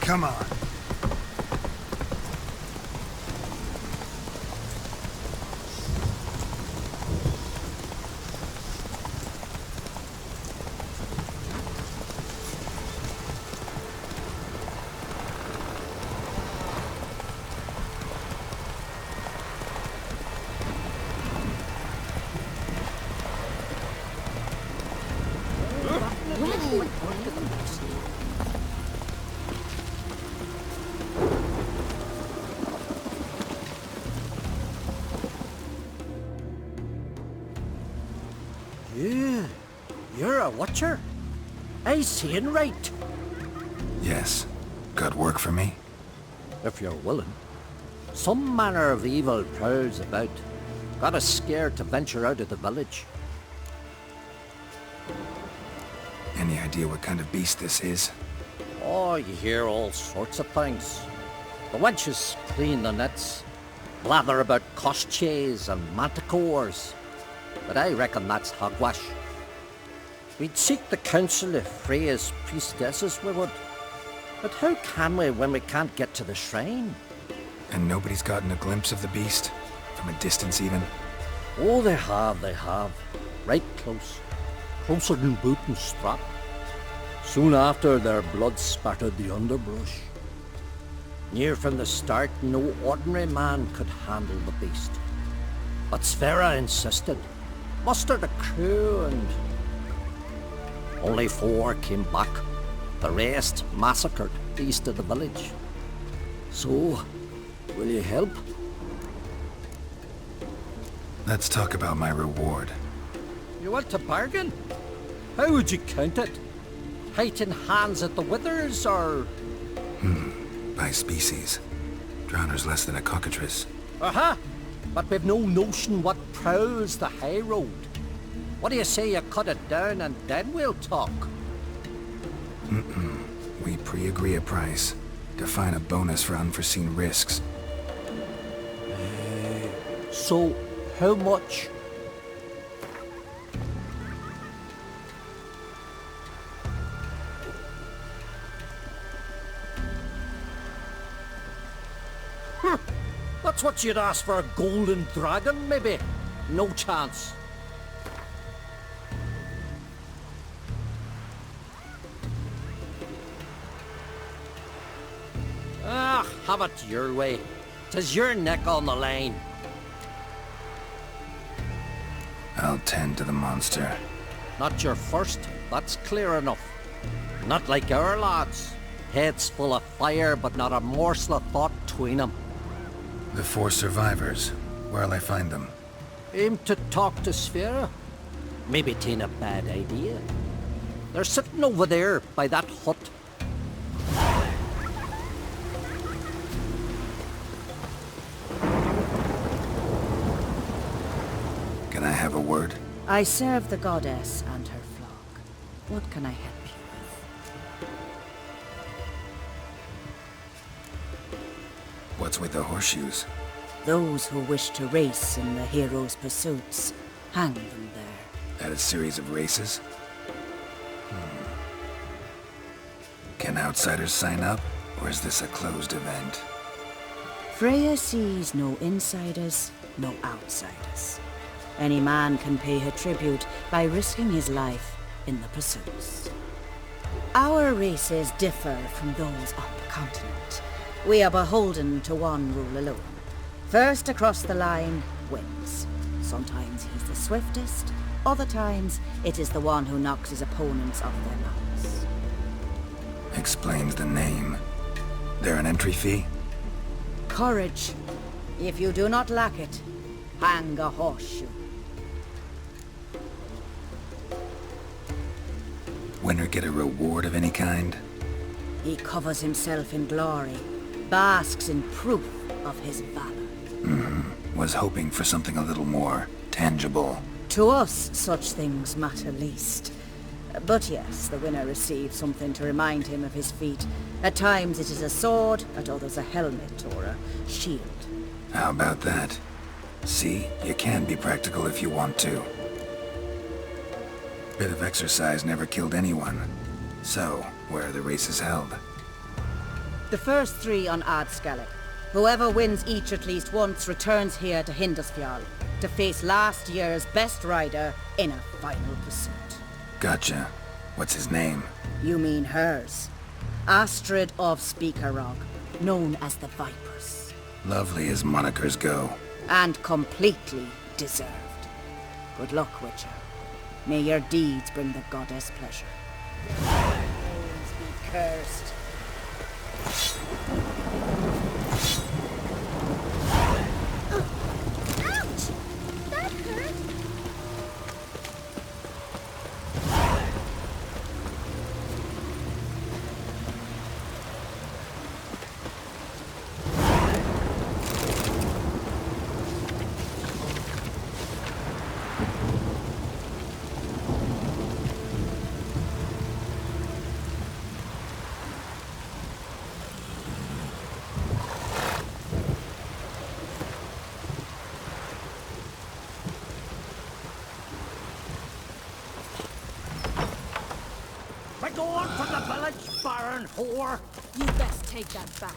Come on. You're a watcher? I seeing right. Yes. Got work for me? If you're willing. Some manner of evil prowls about. Got us scared to venture out of the village. Any idea what kind of beast this is? Oh, you hear all sorts of things. The wenches clean the nets, blather about koshchays and manticores. But I reckon that's hogwash. We'd seek the counsel of Freya's priestesses, we would. But how can we when we can't get to the shrine? And nobody's gotten a glimpse of the beast? From a distance even? Oh, they have. Right close. Closer than boot and strap. Soon after, their blood spattered the underbrush. Near from the start, no ordinary man could handle the beast. But Sverra insisted. Mustered a crew and... Only 4 came back. The rest massacred east of the village. So, will you help? Let's talk about my reward. You want to bargain? How would you count it? Height in hands at the withers, or...? By species. Drowner's less than a cockatrice. Aha! But we've no notion what prowls the high road. What do you say you cut it down and then we'll talk? We pre-agree a price. Define a bonus for unforeseen risks. So, how much? That's what you'd ask for a golden dragon, maybe? No chance. Ah, have it your way. 'Tis your neck on the line. I'll tend to the monster. Not your first, that's clear enough. Not like our lads. Heads full of fire, but not a morsel of thought between them. The 4 survivors. Where'll I find them? Aim to talk to Sverra. Maybe 'tain't a bad idea. They're sitting over there by that hut. Can I have a word? I serve the goddess and her flock. What can I help you with? What's with the horseshoes? Those who wish to race in the hero's pursuits, hang them there. At a series of races? Can outsiders sign up, or is this a closed event? Freya sees no insiders, no outsiders. Any man can pay her tribute by risking his life in the pursuits. Our races differ from those on the continent. We are beholden to one rule alone. First across the line wins. Sometimes he's the swiftest, other times it is the one who knocks his opponents off their mounts. Explains the name. There an entry fee? Courage. If you do not lack it, hang a horseshoe. Winner get a reward of any kind? He covers himself in glory, basks in proof of his valor. Was hoping for something a little more tangible. To us, such things matter least. But yes, the winner receives something to remind him of his feat. At times it is a sword, at others a helmet or a shield. How about that? See, you can be practical if you want to. Bit of exercise never killed anyone. So, where are the races held? The first 3 on Adscalic. Whoever wins each at least once returns here to Hindisfjall to face last year's best rider in a final pursuit. Gotcha. What's his name? You mean hers. Astrid of Speakerrog, known as the Vipers. Lovely as monikers go. And completely deserved. Good luck, Witcher. May your deeds bring the goddess pleasure. Always be cursed. Ouch! That hurt! Begone from the village, Baron whore! You best take that back.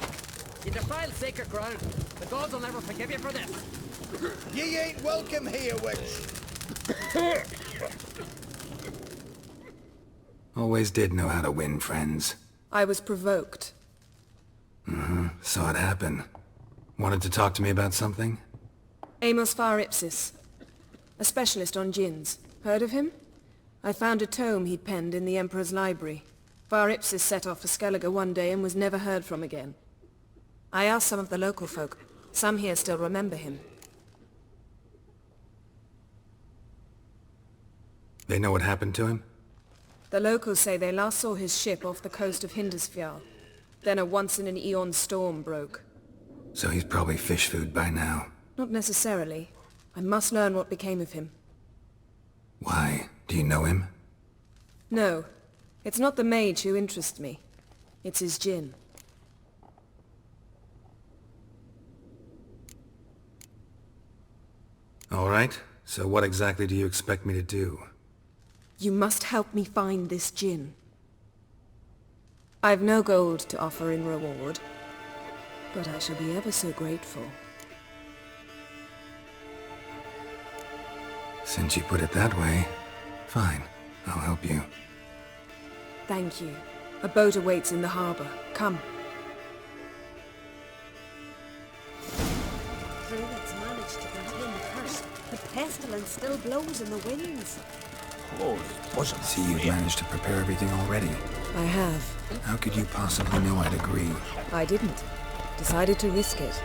You defile sacred ground. The gods will never forgive you for this. Ye ain't welcome here, witch. Always did know how to win friends. I was provoked. Saw it happen. Wanted to talk to me about something? Amos Faripsis, a specialist on djinns. Heard of him? I found a tome he'd penned in the Emperor's library. Faripsis set off for Skellige one day and was never heard from again. I asked some of the local folk. Some here still remember him. They know what happened to him? The locals say they last saw his ship off the coast of Hindisfjall. Then a once-in-an-eon storm broke. So he's probably fish food by now. Not necessarily. I must learn what became of him. Why? Do you know him? No. It's not the mage who interests me. It's his djinn. All right. So what exactly do you expect me to do? You must help me find this djinn. I've no gold to offer in reward, but I shall be ever so grateful. Since you put it that way, fine. I'll help you. Thank you. A boat awaits in the harbor. Come. Druids managed to contain the curse. The pestilence still blows in the winds. See, you've managed to prepare everything already. I have. How could you possibly know I'd agree? I didn't. Decided to risk it.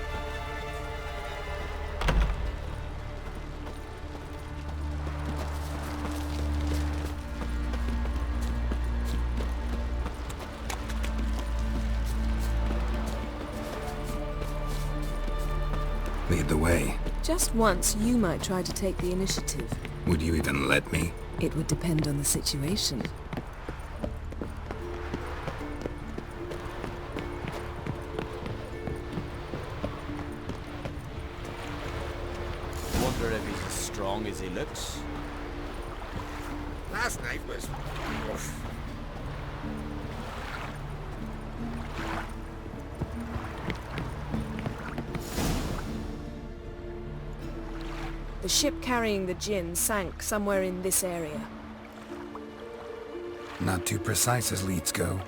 Lead the way. Just once, you might try to take the initiative. Would you even let me? It would depend on the situation. Wonder if he's as strong as he looks. Last night was rough. The ship carrying the djinn sank somewhere in this area. Not too precise as leads go.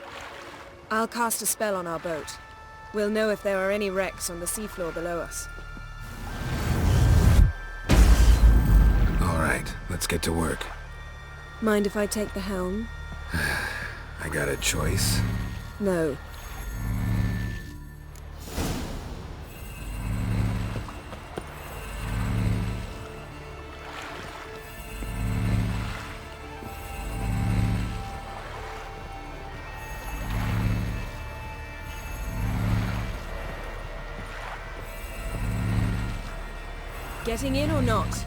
I'll cast a spell on our boat. We'll know if there are any wrecks on the seafloor below us. All right, let's get to work. Mind if I take the helm? I got a choice. No. Getting in or not?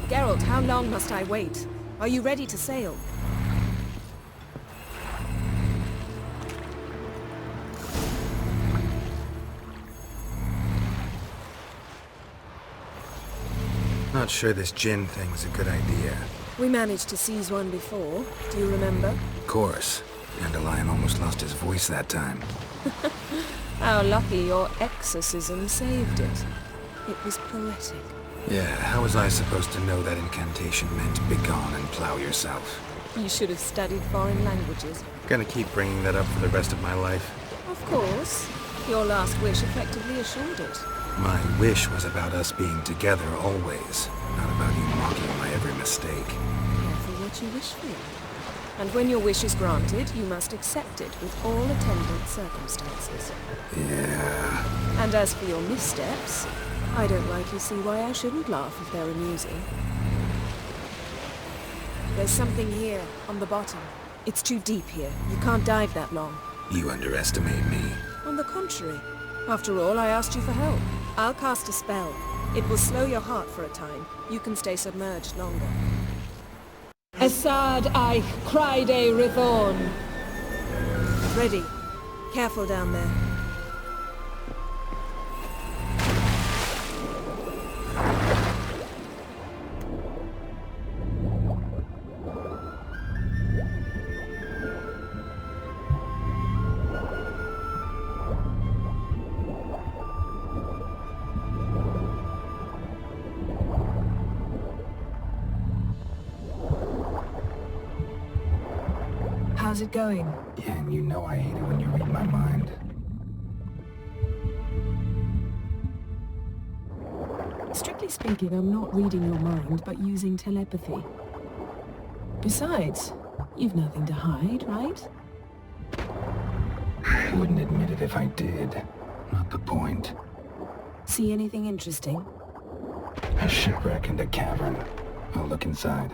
Geralt, how long must I wait? Are you ready to sail? not sure this djinn thing's a good idea. We managed to seize one before. Do you remember? Of course. Dandelion almost lost his voice that time. How lucky your exorcism saved it. It was poetic. Yeah, how was I supposed to know that incantation meant begone and plow yourself? You should have studied foreign languages. Gonna keep bringing that up for the rest of my life. Of course. Your last wish effectively assured it. My wish was about us being together always, not about you mocking my every mistake. Careful what you wish for. And when your wish is granted, you must accept it with all attendant circumstances. Yeah. And as for your missteps, I don't rightly see why I shouldn't laugh if they're amusing. There's something here, on the bottom. It's too deep here. You can't dive that long. You underestimate me. On the contrary. After all, I asked you for help. I'll cast a spell. It will slow your heart for a time. You can stay submerged longer. Esad Eich Cryde Rithorn. Ready. Careful down there. How's it going? Yeah, and you know I hate it when you read my mind. Strictly speaking, I'm not reading your mind, but using telepathy. Besides, you've nothing to hide, right? I wouldn't admit it if I did. Not the point. See anything interesting? A shipwreck and a cavern. I'll look inside.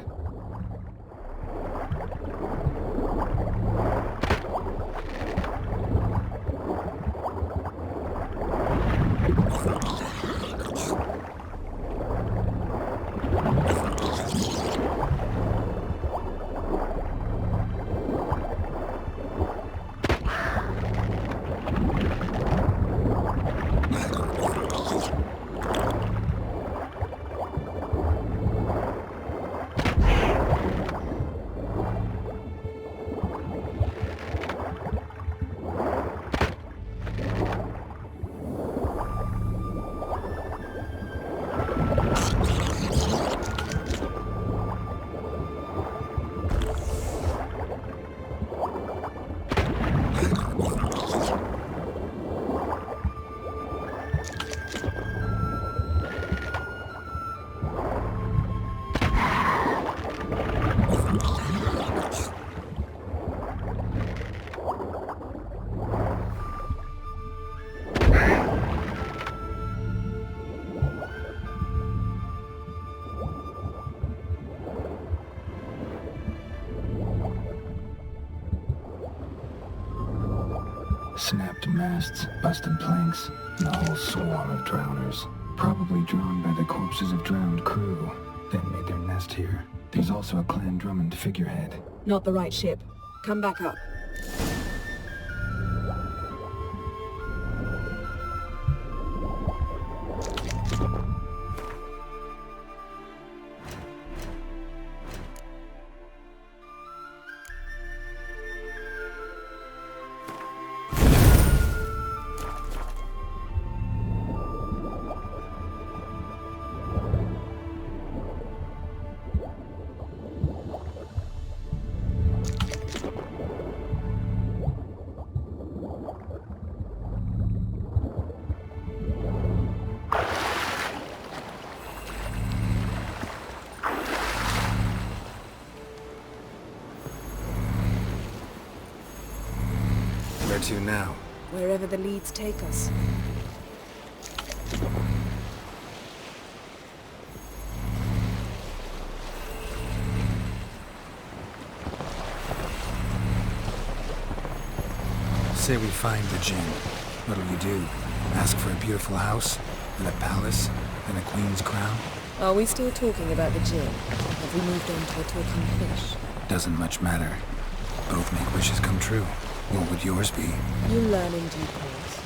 Snapped masts, busted planks, and a whole swarm of drowners. Probably drawn by the corpses of drowned crew, that made their nest here. There's also a Clan Drummond figurehead. Not the right ship. Come back up. Where to now? Wherever the leads take us. Say we find the djinn. What'll you do? Ask for a beautiful house? And a palace? And a queen's crown? Are we still talking about the djinn? Have we moved on to a talking fish? Doesn't much matter. Both make wishes come true. What would yours be? You'll learn in due course.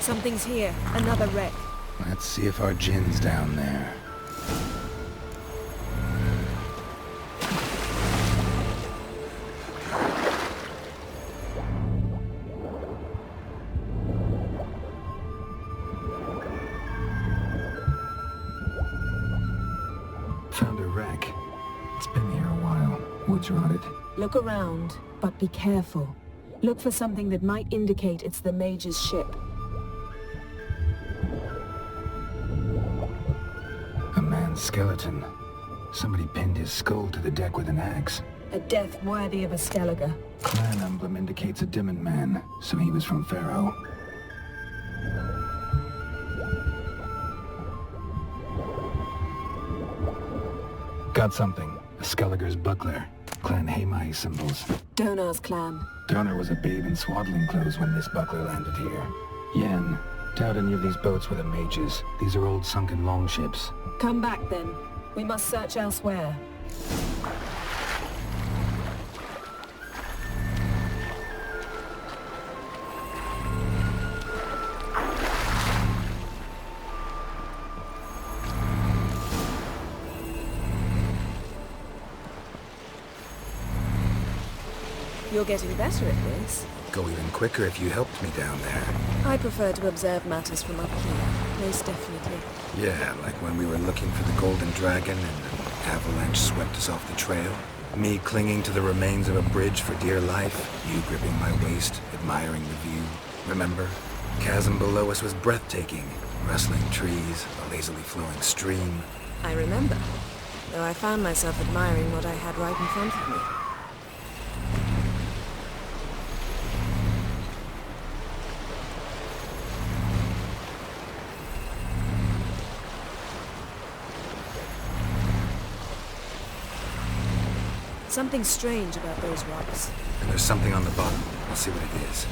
Something's here. Another wreck. Let's see if our Jin's down there. Found a wreck. It's been here a while. Wood's rotted. Look around, but be careful. Look for something that might indicate it's the mage's ship. A man's skeleton. Somebody pinned his skull to the deck with an axe. A death worthy of a Skellige. Clan emblem indicates a Dimmen man, so he was from Pharaoh. Got something. A Skellige's buckler. Clan Hamai symbols. Donar's clan. Donar was a babe in swaddling clothes when this buckler landed here. Yen, doubt any of these boats were the mages. These are old sunken longships. Come back then. We must search elsewhere. You're getting better at this. Go even quicker if you helped me down there. I prefer to observe matters from up here, most definitely. Yeah, like when we were looking for the Golden Dragon and an avalanche swept us off the trail. Me clinging to the remains of a bridge for dear life. You gripping my waist, admiring the view. Remember? The chasm below us was breathtaking. Rustling trees, a lazily flowing stream. I remember, though I found myself admiring what I had right in front of me. Something strange about those rocks. And there's something on the bottom. I'll see what it is.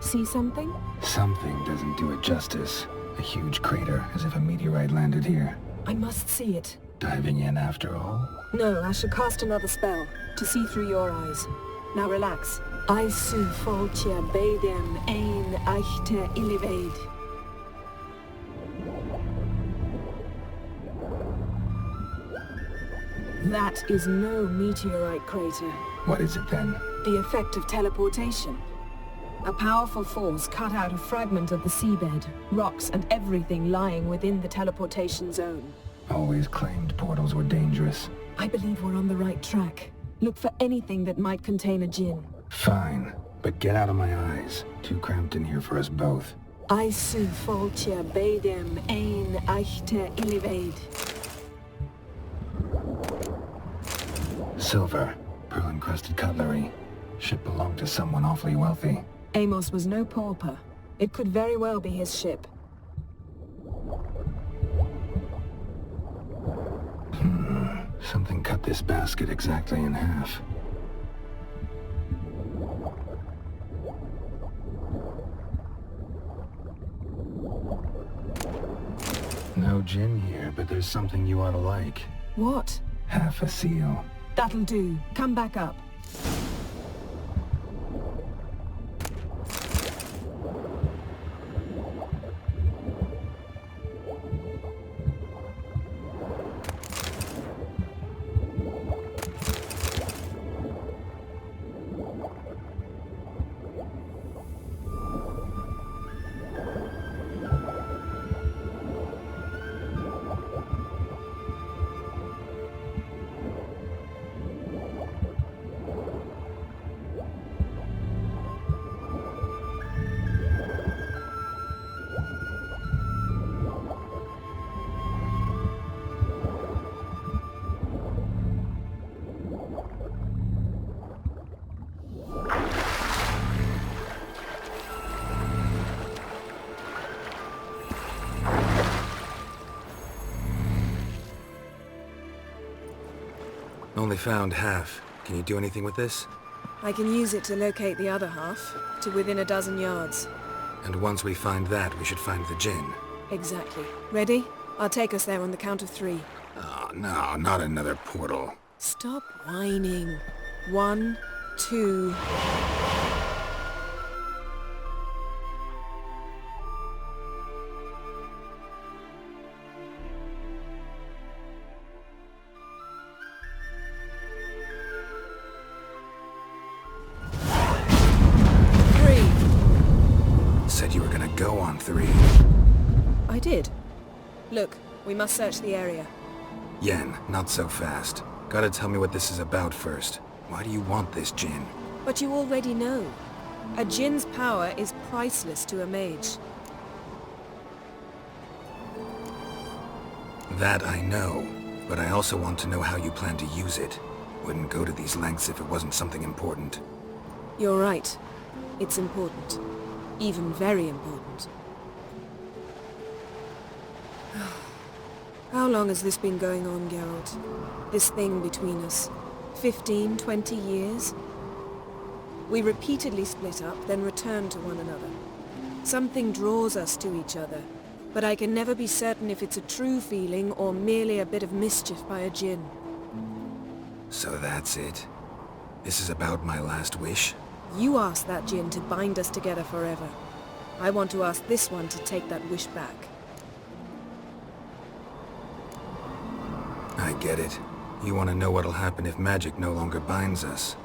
See something? Something doesn't do it justice. A huge crater, as if a meteorite landed here. I must see it. Diving in after all? No, I shall cast another spell, to see through your eyes. Now relax. I su foltje bedem ein echte illiveid. That is no meteorite crater. What is it then? The effect of teleportation. A powerful force cut out a fragment of the seabed, rocks and everything lying within the teleportation zone. Always claimed portals were dangerous. I believe we're on the right track. Look for anything that might contain a djinn. Fine, but get out of my eyes. Too cramped in here for us both. I su foltje bedem ein echte illiveid. Silver, pearl-encrusted cutlery. Ship belonged to someone awfully wealthy. Amos was no pauper. It could very well be his ship. Something cut this basket exactly in half. No gin here, but there's something you ought to like. What? Half a seal. That'll do. Come back up. Only found half. Can you do anything with this? I can use it to locate the other half, to within a dozen yards. And once we find that, we should find the Jinn. Exactly. Ready? I'll take us there on the count of 3. Oh, no, not another portal. Stop whining. 1, 2... Said you were gonna go on 3. I did. Look, we must search the area. Yen, not so fast. Gotta tell me what this is about first. Why do you want this Jinn? But you already know. A Jinn's power is priceless to a mage. That I know, but I also want to know how you plan to use it. Wouldn't go to these lengths if it wasn't something important. You're right. It's important. Even very important. How long has this been going on, Geralt? This thing between us? 15, 20 years? We repeatedly split up, then return to one another. Something draws us to each other, but I can never be certain if it's a true feeling or merely a bit of mischief by a Jinn. So that's it. This is about my last wish? You asked that Jinn to bind us together forever. I want to ask this one to take that wish back. I get it. You want to know what'll happen if magic no longer binds us.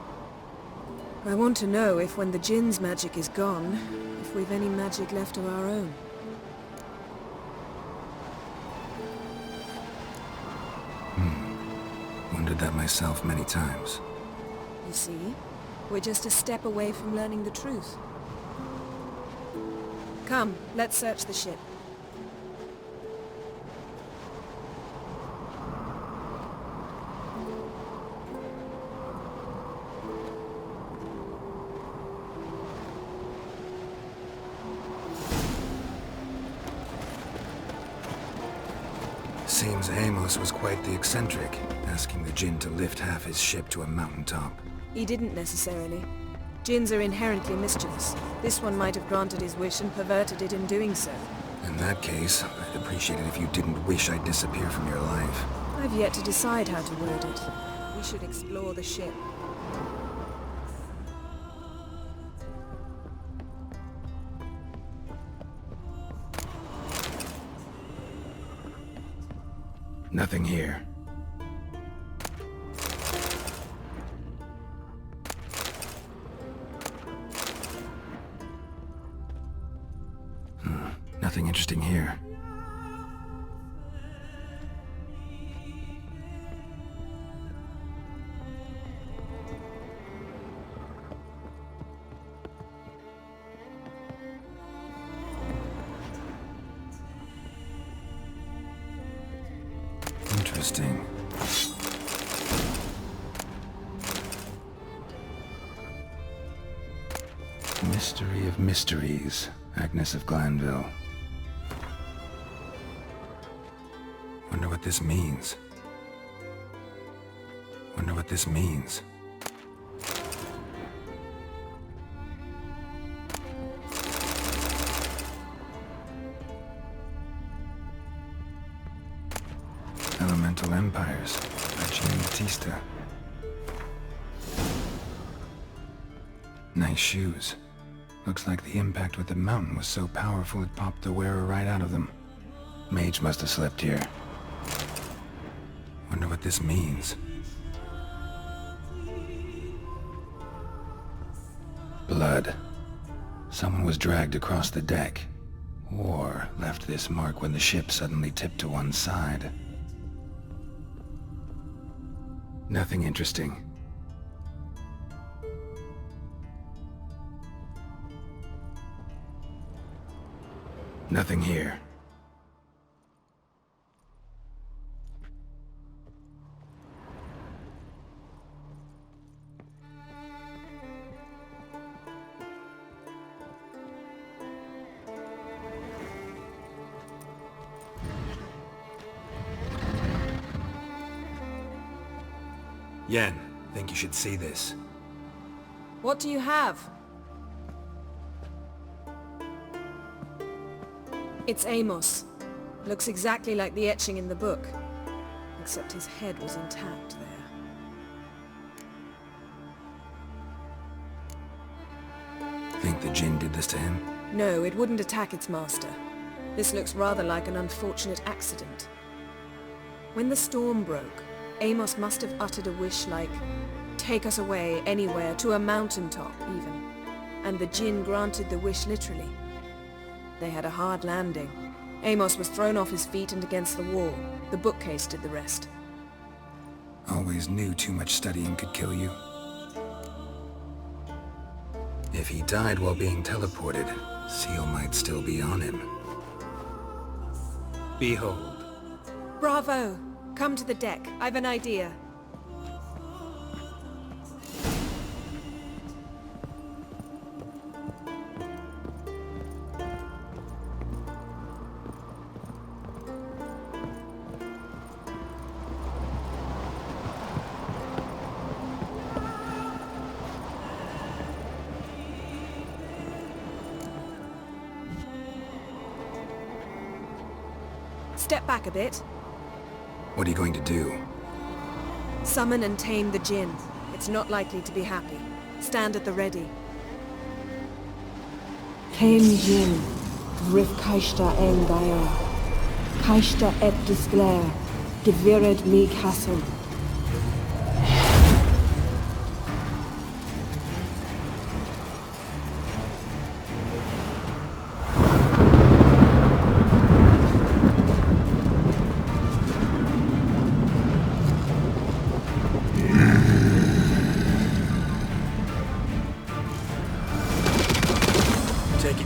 I want to know if when the Jinn's magic is gone, if we've any magic left of our own. Wondered that myself many times. You see? We're just a step away from learning the truth. Come, let's search the ship. Seems Amos was quite the eccentric, asking the Jinn to lift half his ship to a mountaintop. He didn't necessarily. Jinns are inherently mischievous. This one might have granted his wish and perverted it in doing so. In that case, I'd appreciate it if you didn't wish I'd disappear from your life. I've yet to decide how to word it. We should explore the ship. Nothing here. Nothing interesting here. Interesting. Mystery of mysteries, Agnes of Glanville. Wonder what this means. Wonder what this means. Elemental Empires by Jean Batista. Nice shoes. Looks like the impact with the mountain was so powerful it popped the wearer right out of them. Mage must have slept here. Wonder what this means. Blood. Someone was dragged across the deck. Or left this mark when the ship suddenly tipped to one side. Nothing interesting. Nothing here. Yen, think you should see this. What do you have? It's Amos. Looks exactly like the etching in the book. Except his head was intact there. Think the Jinn did this to him? No, it wouldn't attack its master. This looks rather like an unfortunate accident. When the storm broke, Amos must have uttered a wish like, "Take us away, anywhere, to a mountaintop, even." And the Jinn granted the wish literally. They had a hard landing. Amos was thrown off his feet and against the wall. The bookcase did the rest. Always knew too much studying could kill you. If he died while being teleported, Seal might still be on him. Behold. Bravo! Come to the deck. I've an idea. Step back a bit. What are you going to do? Summon and tame the Jinn. It's not likely to be happy. Stand at the ready. Tame Jinn, Rif Kaishta Engair, Kaishta et Disglair, Devired me Castle.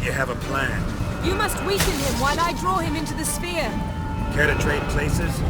You have a plan. You must weaken him while I draw him into the sphere. Care to trade places?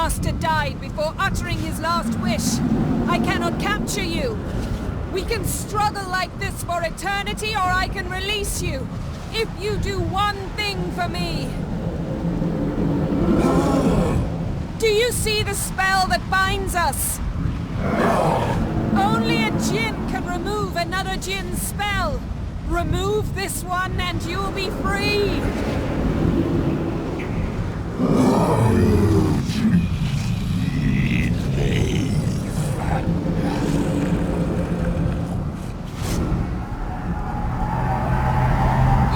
master died before uttering his last wish. I cannot capture you. We can struggle like this for eternity, or I can release you. If you do one thing for me. Do you see the spell that binds us? Only a djinn can remove another djinn's spell. Remove this one and you'll be free.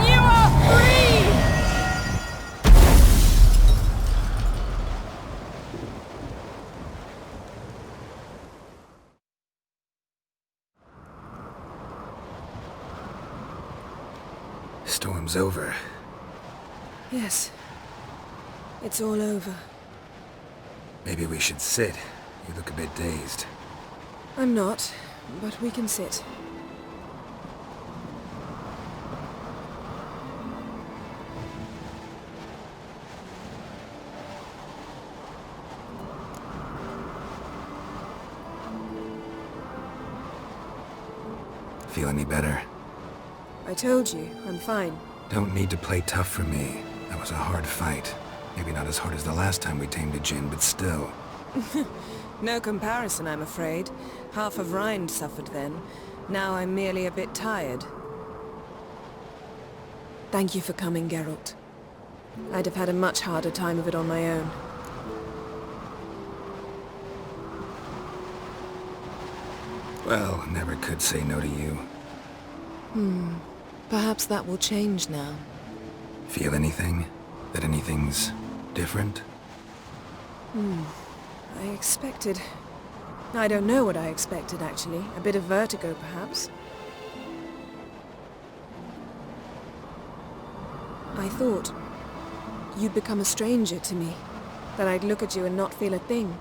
You are free! Storm's over. Yes. It's all over. Maybe we should sit. You look a bit dazed. I'm not, but we can sit. Feel any better? I told you, I'm fine. Don't need to play tough for me. That was a hard fight. Maybe not as hard as the last time we tamed a djinn, but still. No comparison, I'm afraid. Half of Rind suffered then. Now I'm merely a bit tired. Thank you for coming, Geralt. I'd have had a much harder time of it on my own. Well, never could say no to you. Perhaps that will change now. Feel anything? That anything's different? I expected... I don't know what I expected, actually. A bit of vertigo, perhaps. I thought you'd become a stranger to me. That I'd look at you and not feel a thing.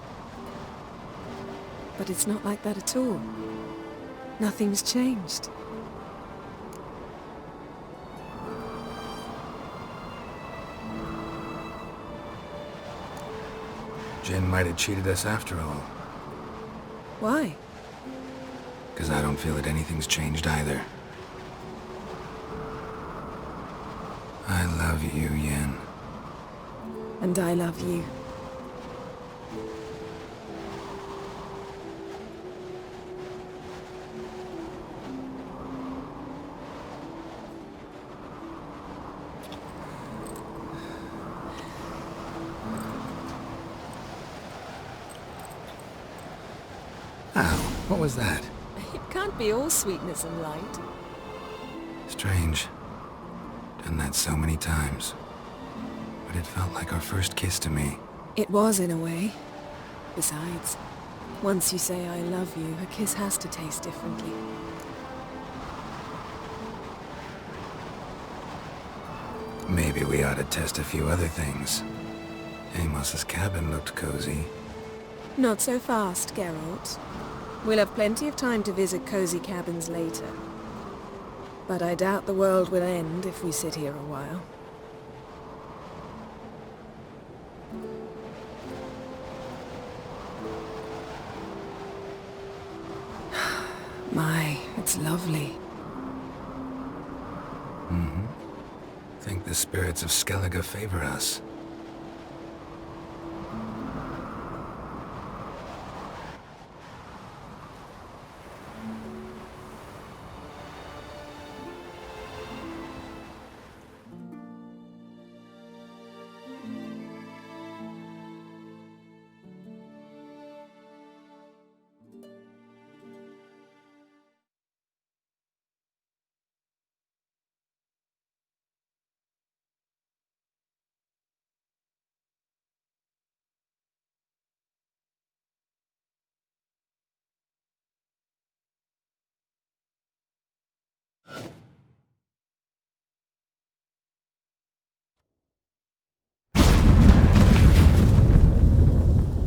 But it's not like that at all. Nothing's changed. Jinn might have cheated us after all. Why? 'Cause I don't feel that anything's changed either. I love you, Yen. And I love you. Ow, what was that? It can't be all sweetness and light. Strange. Done that so many times. But it felt like our first kiss to me. It was, in a way. Besides, once you say I love you, a kiss has to taste differently. Maybe we ought to test a few other things. Amos's cabin looked cozy. Not so fast, Geralt. We'll have plenty of time to visit cozy cabins later. But I doubt the world will end if we sit here a while. My, it's lovely. Think the spirits of Skellige favor us.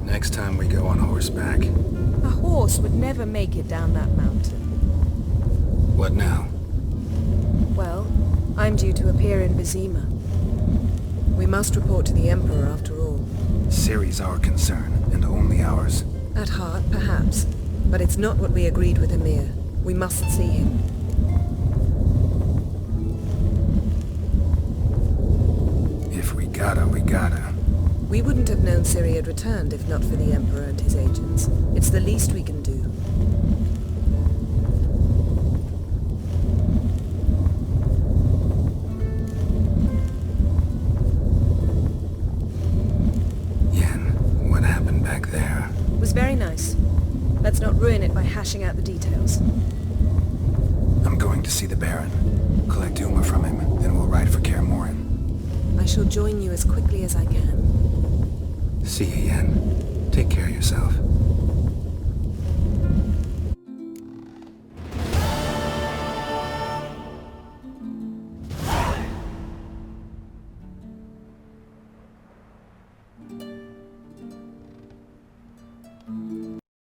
Next time we go on horseback. A horse would never make it down that mountain. What now? Well, I'm due to appear in Vizima. We must report to the Emperor after all. Ciri's our concern. and only ours. At heart, perhaps. But it's not what we agreed with Emir. We must see him. If we gotta, we gotta. We wouldn't have known Ciri had returned if not for the Emperor and his agents. It's the least we can do. Yen, what happened back there? It was very nice. Let's not ruin it by hashing out the details. I'm going to see the Baron. Collect Uma from him, then we'll ride for Kaer Morhen. I shall join you as quickly as I can. See you, Yen. Take care of yourself.